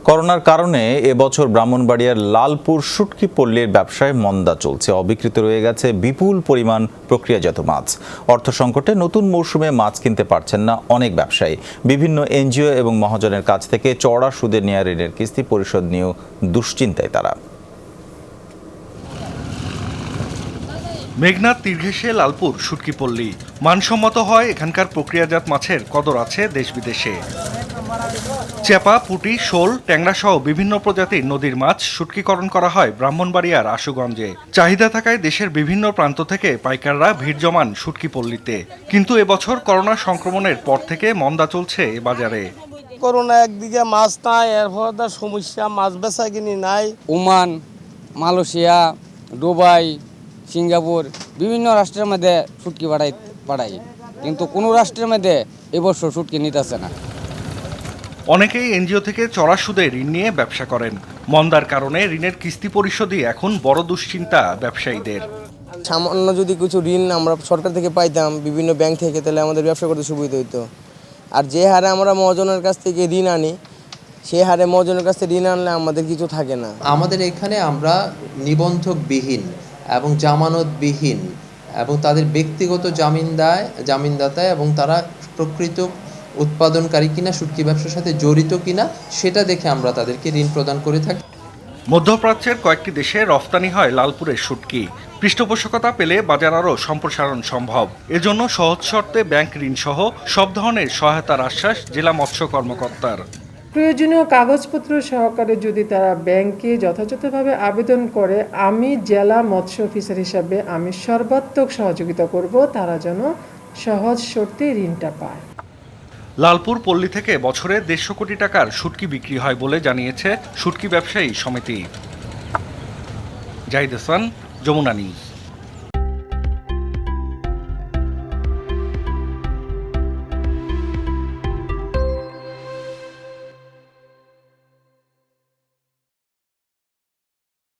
করোনার কারণে এবছর ব্রাহ্মণবাড়িয়ার লালপুর শুটকি পল্লীর ব্যবসায় মন্দা চলছে। অবিকৃত রয়ে গেছে বিপুল পরিমাণ প্রক্রিয়াজাত মাছ। অর্থ সংকটে নতুন মৌসুমে মাছ কিনতে পারছেন না অনেক ব্যবসায়ী। বিভিন্ন এনজিও এবং মহাজনের কাছ থেকে চড়া সুদে নেওয়া ঋণের কিস্তি পরিশোধ নিয়েও দুশ্চিন্তায় তারা। মেঘনার তীর ঘেঁষে লালপুর শুটকি পল্লী। মানসম্মত হয় এখানকার প্রক্রিয়াজাত মাছের কদর আছে দেশ বিদেশে। চেপা, পুঁটি, শোল, ট্যাংরা সহ বিভিন্ন প্রজাতির নদীর মাছ শুটকিকরণ করা হয় ব্রাহ্মণবাড়িয়ার আশুগঞ্জে। চাহিদা থাকায় দেশের বিভিন্ন প্রান্ত থেকে পাইকাররা ভিড় জমান শুটকি পল্লীতে। কিন্তু এবছর করোনা সংক্রমণের পর থেকে মন্দা চলছে এ বাজারে। করোনা একদিকে মাছ নাই, এরপর সমস্যা মাছ বেচা কিনি নাই। ওমান, মালয়েশিয়া, দুবাই, সিঙ্গাপুর বিভিন্ন রাষ্ট্রের মধ্যে শুটকি পাঠাই, কিন্তু কোনো রাষ্ট্রের মধ্যে এবছর শুটকি নিতেছে না। অনেকেই এনজিও থেকে চড়া সুদে ঋণ নিয়ে ব্যবসা করেন। মন্দার কারণে ঋণের কিস্তি পরিশোধই এখন বড় দুশ্চিন্তা ব্যবসায়ীদের। সামান্য যদি কিছু ঋণ আমরা সরকার থেকে পাইতাম বিভিন্ন ব্যাংক থেকে, তাহলে আমাদের ব্যবসা করতে সুবিধা হইতো। আর যে হারে আমরা মহাজনের কাছ থেকে ঋণ আনি, সেই হারে মহাজনের কাছ থেকে ঋণ আনলে আমাদের কিছু থাকে না। আমাদের এখানে আমরা নিবন্ধকবিহীন এবং জামানতবিহীন এবং তাদের ব্যক্তিগত জামিনদাতা এবং তারা প্রকৃত উৎপাদনকারী কিনা, শুটকি ব্যবসার সাথে জড়িত কিনা সেটা দেখে আমরা তাদেরকে ঋণ প্রদান করে থাকি। মধ্যপ্রাচ্যের কয়েকটি দেশে রফতানি হয় লালপুরের শুটকি। পৃষ্ঠপোষকতা পেলে বাজার আরও সম্প্রসারণ সম্ভব। এজন্য সহজ শর্তে ব্যাংক ঋণ সহ সব ধরনের সহায়তার আশ্বাস জেলা মৎস্য কর্মকর্তার। প্রয়োজনীয় কাগজপত্র সহকারে যদি তারা ব্যাংকে যথাযথভাবে আবেদন করে, আমি জেলা মৎস্য অফিসার হিসাবে আমি সর্বাত্মক সহযোগিতা করব, তারা যেন সহজ শর্তে ঋণটা পায়। লালপুর পল্লী থেকে বছরে 150 কোটি টাকার শুটকি বিক্রি হয় বলে জানিয়েছে শুটকি ব্যবসায়ী সমিতি। জাহিদ হাসান, যমুনা নিউজ।